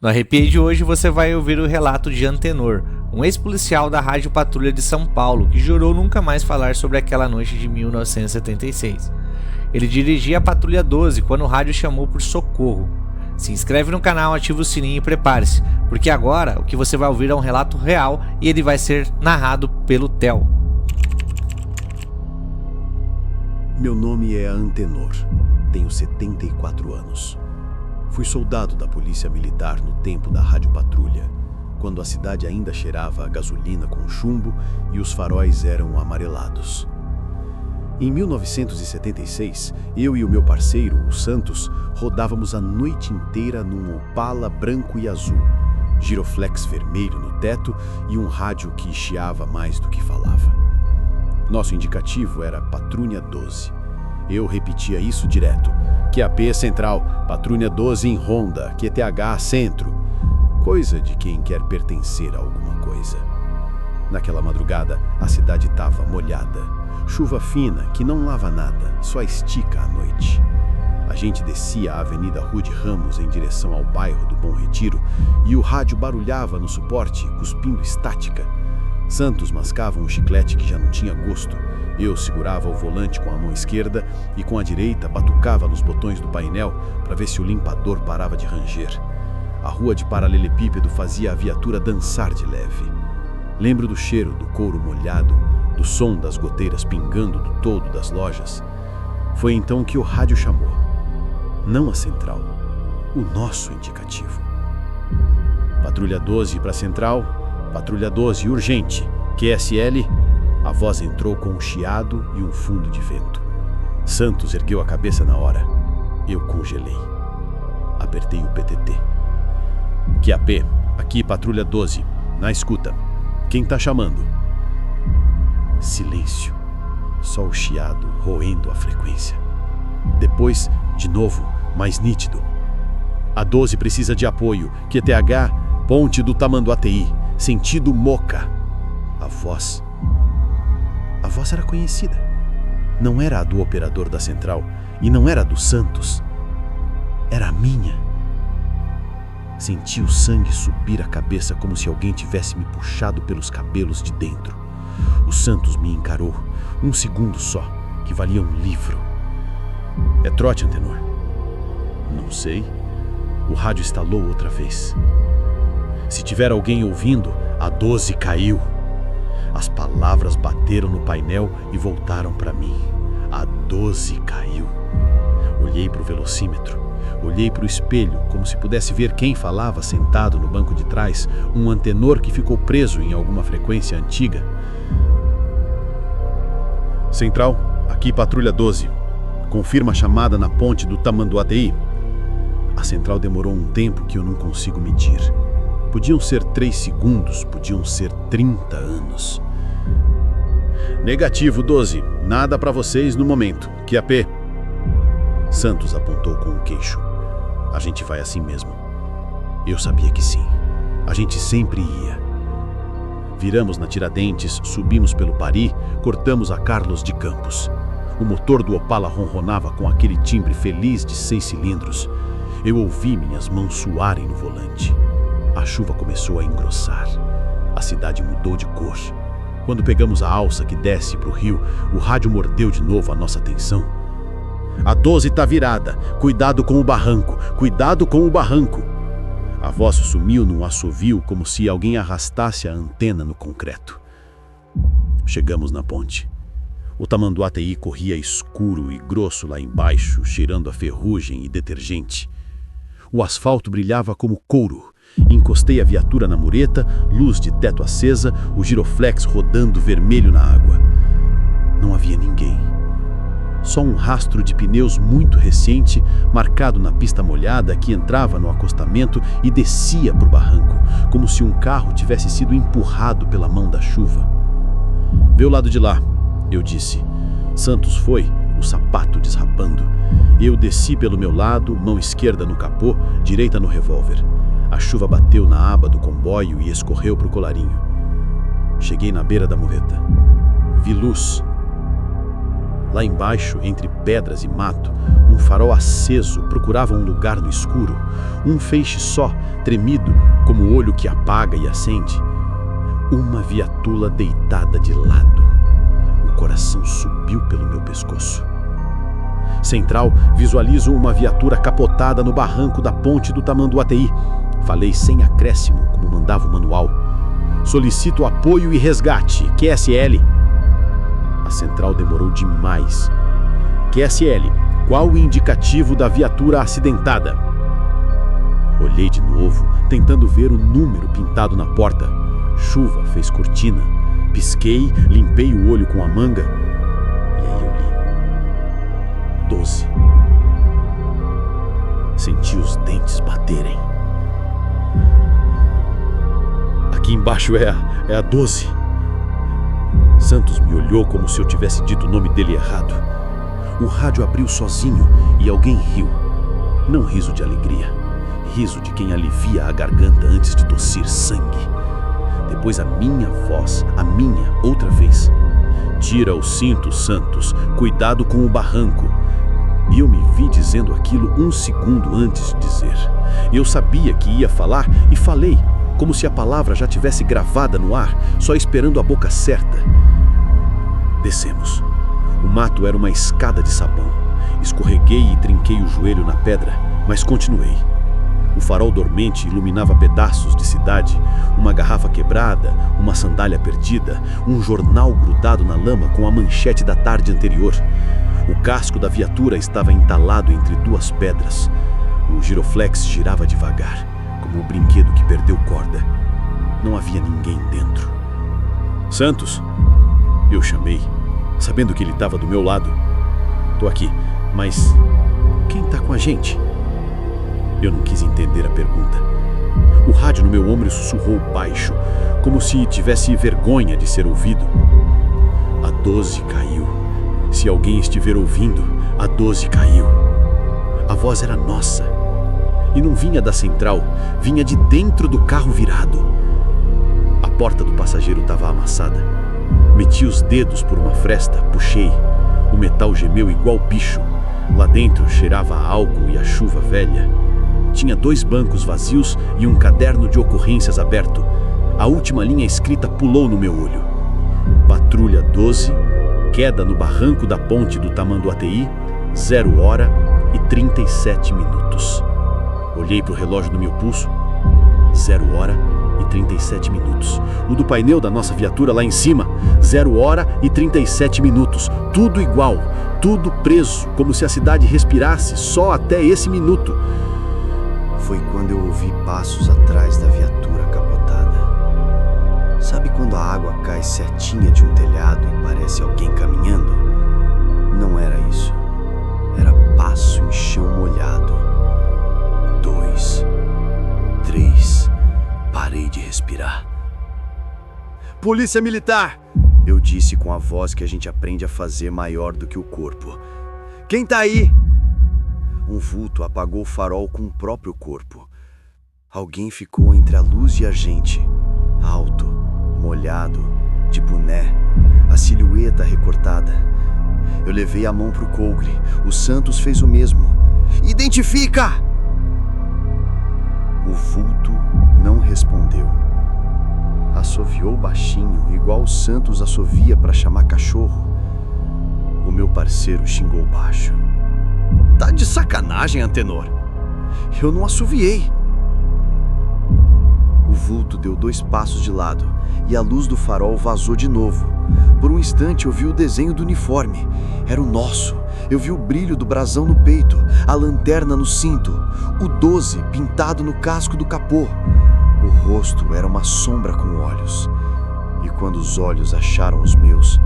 No Arrepiei de hoje você vai ouvir o relato de Antenor, um ex-policial da Rádio Patrulha de São Paulo que jurou nunca mais falar sobre aquela noite de 1976. Ele dirigia a Patrulha 12 quando o rádio chamou por socorro. Se inscreve no canal, ativa o sininho e prepare-se, porque agora o que você vai ouvir é um relato real e ele vai ser narrado pelo Theo. Meu nome é Antenor, tenho 74 anos. Fui soldado da Polícia Militar no tempo da Rádio Patrulha, quando a cidade ainda cheirava a gasolina com chumbo e os faróis eram amarelados. Em 1976, eu e o meu parceiro, o Santos, rodávamos a noite inteira num Opala branco e azul, giroflex vermelho no teto e um rádio que chiava mais do que falava. Nosso indicativo era Patrulha 12. Eu repetia isso direto. QAP Central, Patrulha 12 em Ronda, QTH Centro. Coisa de quem quer pertencer a alguma coisa. Naquela madrugada, a cidade estava molhada. Chuva fina que não lava nada, só estica à noite. A gente descia a Avenida Rude Ramos em direção ao bairro do Bom Retiro e o rádio barulhava no suporte, cuspindo estática. Santos mascava um chiclete que já não tinha gosto. Eu segurava o volante com a mão esquerda e com a direita batucava nos botões do painel para ver se o limpador parava de ranger. A rua de paralelepípedo fazia a viatura dançar de leve. Lembro do cheiro do couro molhado, do som das goteiras pingando do toldo das lojas. Foi então que o rádio chamou. Não a central, o nosso indicativo. Patrulha 12 para central, Patrulha 12 urgente, QSL. A voz entrou com um chiado e um fundo de vento. Santos ergueu a cabeça na hora. Eu congelei. Apertei o PTT. QAP, aqui Patrulha 12, na escuta. Quem tá chamando? Silêncio. Só o chiado roendo a frequência. Depois, de novo, mais nítido. A 12 precisa de apoio. QTH, ponte do Tamanduateí, sentido Moca. A voz era conhecida. Não era a do operador da central e não era a do Santos. Era a minha. Senti o sangue subir a cabeça como se alguém tivesse me puxado pelos cabelos de dentro. O Santos me encarou. Um segundo só, que valia um livro. É trote, Antenor? Não sei. O rádio estalou outra vez. Se tiver alguém ouvindo, a 12 caiu. As palavras bateram no painel e voltaram para mim. A 12 caiu. Olhei para o velocímetro. Olhei para o espelho, como se pudesse ver quem falava sentado no banco de trás, um Antenor que ficou preso em alguma frequência antiga. Central, aqui Patrulha 12. Confirma a chamada na ponte do Tamanduateí. A central demorou um tempo que eu não consigo medir. Podiam ser 3 segundos, podiam ser 30 anos. Negativo, 12. Nada para vocês no momento. QAP. Santos apontou com o queixo. A gente vai assim mesmo. Eu sabia que sim. A gente sempre ia. Viramos na Tiradentes, subimos pelo Pari, cortamos a Carlos de Campos. O motor do Opala ronronava com aquele timbre feliz de 6 cilindros. Eu ouvi minhas mãos suarem no volante. A chuva começou a engrossar. A cidade mudou de cor. Quando pegamos a alça que desce para o rio, o rádio mordeu de novo a nossa atenção. A 12 tá virada. Cuidado com o barranco. Cuidado com o barranco. A voz sumiu num assovio como se alguém arrastasse a antena no concreto. Chegamos na ponte. O Tamanduateí corria escuro e grosso lá embaixo, cheirando a ferrugem e detergente. O asfalto brilhava como couro. Encostei a viatura na mureta, luz de teto acesa, o giroflex rodando vermelho na água. Não havia ninguém. Só um rastro de pneus muito recente, marcado na pista molhada que entrava no acostamento e descia para o barranco, como se um carro tivesse sido empurrado pela mão da chuva. Vê o lado de lá, eu disse. Santos foi, o sapato desrapando. Eu desci pelo meu lado, mão esquerda no capô, direita no revólver. A chuva bateu na aba do comboio e escorreu para o colarinho. Cheguei na beira da mureta. Vi luz. Lá embaixo, entre pedras e mato, um farol aceso procurava um lugar no escuro. Um feixe só, tremido, como o olho que apaga e acende. Uma viatula deitada de lado. O coração subiu pelo meu pescoço. Central, visualizo uma viatura capotada no barranco da ponte do Tamanduateí. Falei sem acréscimo, como mandava o manual. Solicito apoio e resgate. QSL. A central demorou demais. QSL, qual o indicativo da viatura acidentada? Olhei de novo, tentando ver o número pintado na porta. Chuva fez cortina. Pisquei, limpei o olho com a manga. E aí eu li 12. Senti os dentes baterem. Aqui embaixo é a 12. Santos me olhou como se eu tivesse dito o nome dele errado. O rádio abriu sozinho e alguém riu. Não riso de alegria. Riso de quem alivia a garganta antes de tossir sangue. Depois a minha voz, outra vez. Tira o cinto, Santos. Cuidado com o barranco. E eu me vi dizendo aquilo 1 segundo antes de dizer. Eu sabia que ia falar e falei, como se a palavra já tivesse gravada no ar, só esperando a boca certa. Descemos. O mato era uma escada de sabão. Escorreguei e trinquei o joelho na pedra, mas continuei. O farol dormente iluminava pedaços de cidade, uma garrafa quebrada, uma sandália perdida, um jornal grudado na lama com a manchete da tarde anterior. O casco da viatura estava entalado entre 2 pedras. O giroflex girava devagar, como um brinquedo que perdeu corda. Não havia ninguém dentro. Santos! Eu chamei, sabendo que ele estava do meu lado. Tô aqui, mas quem tá com a gente? Eu não quis entender a pergunta. O rádio no meu ombro sussurrou baixo, como se tivesse vergonha de ser ouvido. A 12 caiu. Se alguém estiver ouvindo, a 12 caiu. A voz era nossa. E não vinha da central, vinha de dentro do carro virado. A porta do passageiro estava amassada. Meti os dedos por uma fresta, puxei. O metal gemeu igual bicho. Lá dentro cheirava a álcool e a chuva velha. Tinha 2 bancos vazios e um caderno de ocorrências aberto. A última linha escrita pulou no meu olho. Patrulha 12, queda no barranco da ponte do Tamanduateí, 0h37. Olhei para o relógio no meu pulso, 0h37. O do painel da nossa viatura lá em cima, 0h37. Tudo igual, tudo preso, como se a cidade respirasse só até esse minuto. Foi quando eu ouvi passos atrás da viatura capotada. Sabe quando a água cai certinha de um telhado e parece alguém caminhando? Não era isso. Era passo em chão molhado. 2, 3. Parei de respirar. Polícia Militar! Eu disse com a voz que a gente aprende a fazer maior do que o corpo. Quem tá aí? Um vulto apagou o farol com o próprio corpo. Alguém ficou entre a luz e a gente. Alto, molhado, de boné, a silhueta recortada. Eu levei a mão pro cougre. O Santos fez o mesmo. Identifica! O vulto não respondeu. Assoviou baixinho, igual o Santos assovia para chamar cachorro. O meu parceiro xingou baixo. Tá de sacanagem, Antenor. Eu não assoviei. O vulto deu 2 passos de lado e a luz do farol vazou de novo. Por um instante eu vi o desenho do uniforme. Era o nosso. Eu vi o brilho do brasão no peito, a lanterna no cinto, o 12 pintado no casco do capô. O rosto era uma sombra com olhos. E quando os olhos acharam os meus,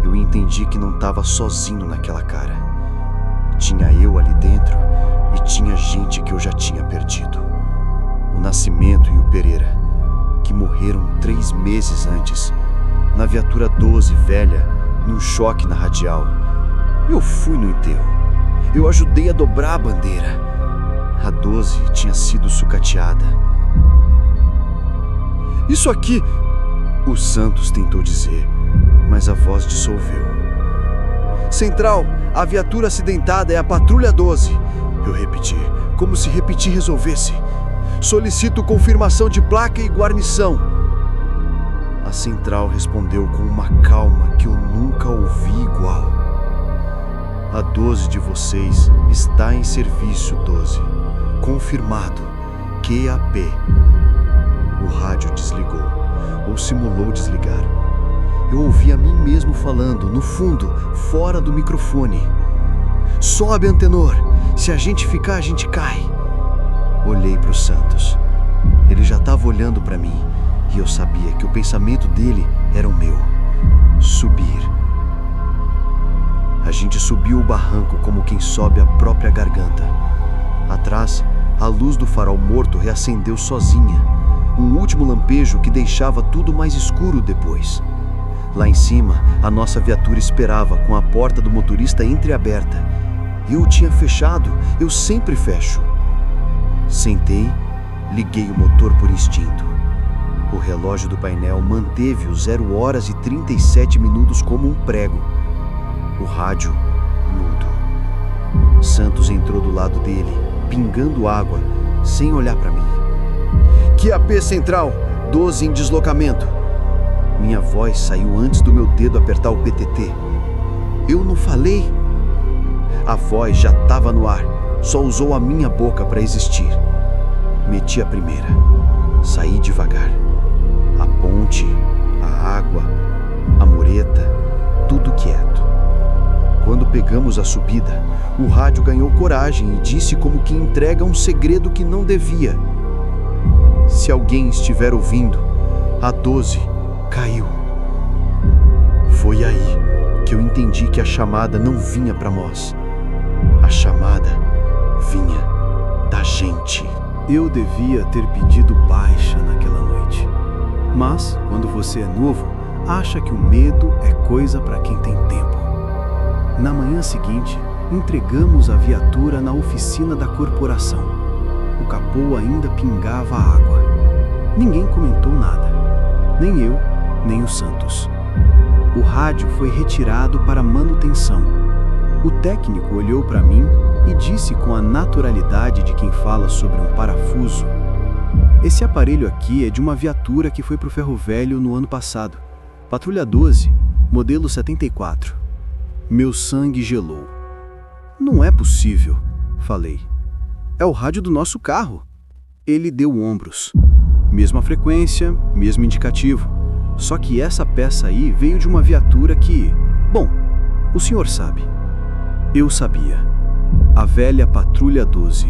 eu entendi que não estava sozinho naquela cara. Tinha eu ali dentro e tinha gente que eu já tinha perdido. O Nascimento e o Pereira, que morreram 3 meses antes, na viatura 12 velha, num choque na radial. Eu fui no enterro. Eu ajudei a dobrar a bandeira. A 12 tinha sido sucateada. Isso aqui... O Santos tentou dizer, mas a voz dissolveu. Central, a viatura acidentada é a Patrulha 12. Eu repeti, como se repetir resolvesse. Solicito confirmação de placa e guarnição. A Central respondeu com uma calma que eu nunca ouvi igual. A 12 de vocês está em serviço, 12. Confirmado. QAP. O rádio desligou, ou simulou desligar. Eu ouvi a mim mesmo falando, no fundo, fora do microfone. Sobe, Antenor. Se a gente ficar, a gente cai. Olhei para o Santos. Ele já estava olhando para mim e eu sabia que o pensamento dele era o meu. Subir. A gente subiu o barranco como quem sobe a própria garganta. Atrás, a luz do farol morto reacendeu sozinha. Um último lampejo que deixava tudo mais escuro depois. Lá em cima, a nossa viatura esperava com a porta do motorista entreaberta. Eu tinha fechado, eu sempre fecho. Sentei, liguei o motor por instinto. O relógio do painel manteve o 0h37 como um prego. O rádio, mudo. Santos entrou do lado dele, pingando água, sem olhar para mim. QAP Central, 12 em deslocamento. Minha voz saiu antes do meu dedo apertar o PTT. Eu não falei? A voz já estava no ar, só usou a minha boca para existir. Meti a primeira. Saí devagar. A ponte, a água, a mureta, tudo quieto. Quando pegamos a subida, o rádio ganhou coragem e disse como que entrega um segredo que não devia. Se alguém estiver ouvindo, a 12 caiu. Foi aí que eu entendi que a chamada não vinha para nós. A chamada vinha da gente. Eu devia ter pedido baixa naquela noite. Mas, quando você é novo, acha que o medo é coisa para quem tem tempo. Na manhã seguinte, entregamos a viatura na oficina da corporação. O capô ainda pingava água. Ninguém comentou nada. Nem eu, nem o Santos. O rádio foi retirado para manutenção. O técnico olhou para mim e disse com a naturalidade de quem fala sobre um parafuso: "Esse aparelho aqui é de uma viatura que foi pro Ferro Velho no ano passado. Patrulha 12, modelo 74. Meu sangue gelou. "Não é possível", falei. "É o rádio do nosso carro." Ele deu ombros. Mesma frequência, mesmo indicativo. Só que essa peça aí veio de uma viatura que... Bom, o senhor sabe. Eu sabia. A velha Patrulha 12.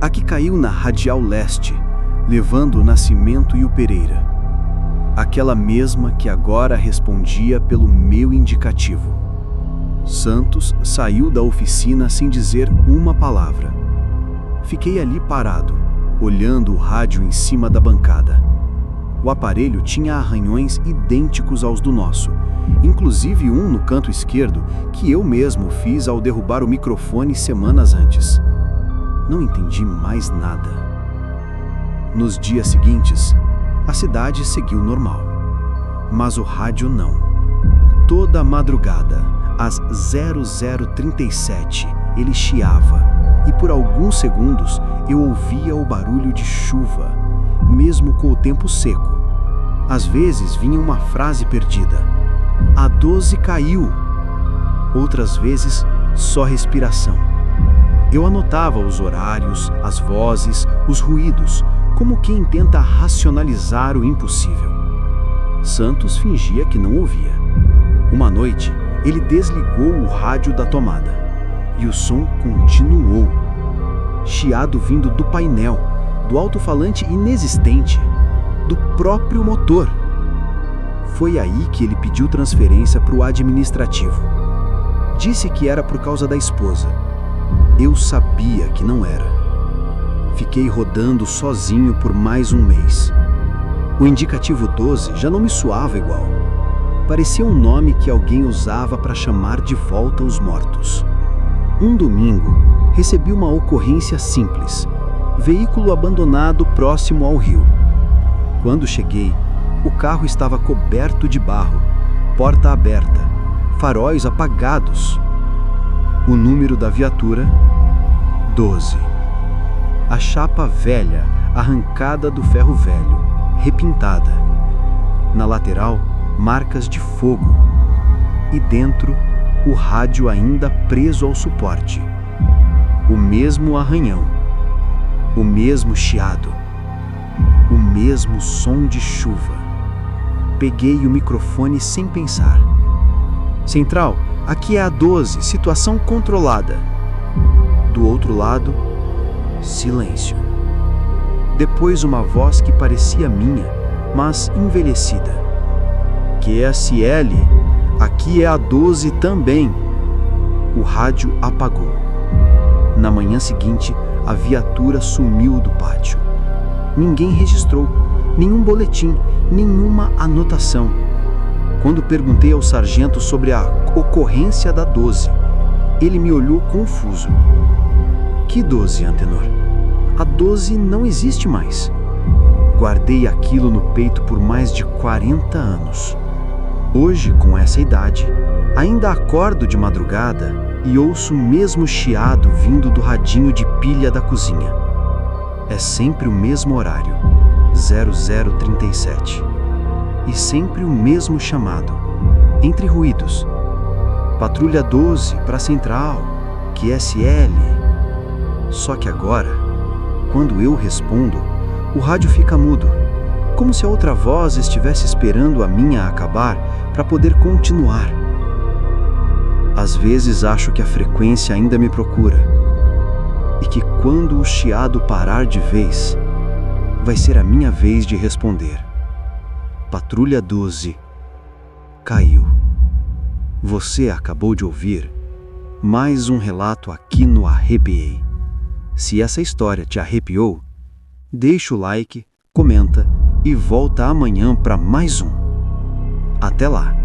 A que caiu na Radial Leste, levando o Nascimento e o Pereira. Aquela mesma que agora respondia pelo meu indicativo. Santos saiu da oficina sem dizer uma palavra. Fiquei ali parado, olhando o rádio em cima da bancada. O aparelho tinha arranhões idênticos aos do nosso, inclusive um no canto esquerdo que eu mesmo fiz ao derrubar o microfone semanas antes. Não entendi mais nada. Nos dias seguintes, a cidade seguiu normal. Mas o rádio não. Toda madrugada, às 00:37, ele chiava, e por alguns segundos eu ouvia o barulho de chuva, mesmo com o tempo seco. Às vezes vinha uma frase perdida: "A 12 caiu." Outras vezes, só respiração. Eu anotava os horários, as vozes, os ruídos, como quem tenta racionalizar o impossível. Santos fingia que não ouvia. Uma noite, ele desligou o rádio da tomada. E o som continuou. Chiado vindo do painel, do alto-falante inexistente, do próprio motor. Foi aí que ele pediu transferência para o administrativo. Disse que era por causa da esposa. Eu sabia que não era. Fiquei rodando sozinho por mais um mês. O indicativo 12 já não me soava igual. Parecia um nome que alguém usava para chamar de volta os mortos. Um domingo, recebi uma ocorrência simples. Veículo abandonado próximo ao rio. Quando cheguei, o carro estava coberto de barro, porta aberta, faróis apagados. O número da viatura: 12. A chapa velha, arrancada do ferro velho, repintada. Na lateral, marcas de fogo. E dentro, o rádio ainda preso ao suporte. O mesmo arranhão. O mesmo chiado. O mesmo som de chuva. Peguei o microfone sem pensar. Central, aqui é a 12, situação controlada. Do outro lado, silêncio. Depois uma voz que parecia minha, mas envelhecida. QSL, aqui é a 12 também. O rádio apagou. Na manhã seguinte, a viatura sumiu do pátio. Ninguém registrou, nenhum boletim, nenhuma anotação. Quando perguntei ao sargento sobre a ocorrência da 12, ele me olhou confuso. Que 12, Antenor? A 12 não existe mais. Guardei aquilo no peito por mais de 40 anos. Hoje, com essa idade, ainda acordo de madrugada e ouço o mesmo chiado vindo do radinho de pilha da cozinha. É sempre o mesmo horário, 0037. E sempre o mesmo chamado, entre ruídos. Patrulha 12 para a central, QSL. Só que agora, quando eu respondo, o rádio fica mudo, como se a outra voz estivesse esperando a minha acabar para poder continuar. Às vezes acho que a frequência ainda me procura e que quando o chiado parar de vez, vai ser a minha vez de responder. Patrulha 12 caiu. Você acabou de ouvir mais um relato aqui no Arrepiei. Se essa história te arrepiou, deixa o like, comenta e volta amanhã para mais um. Até lá!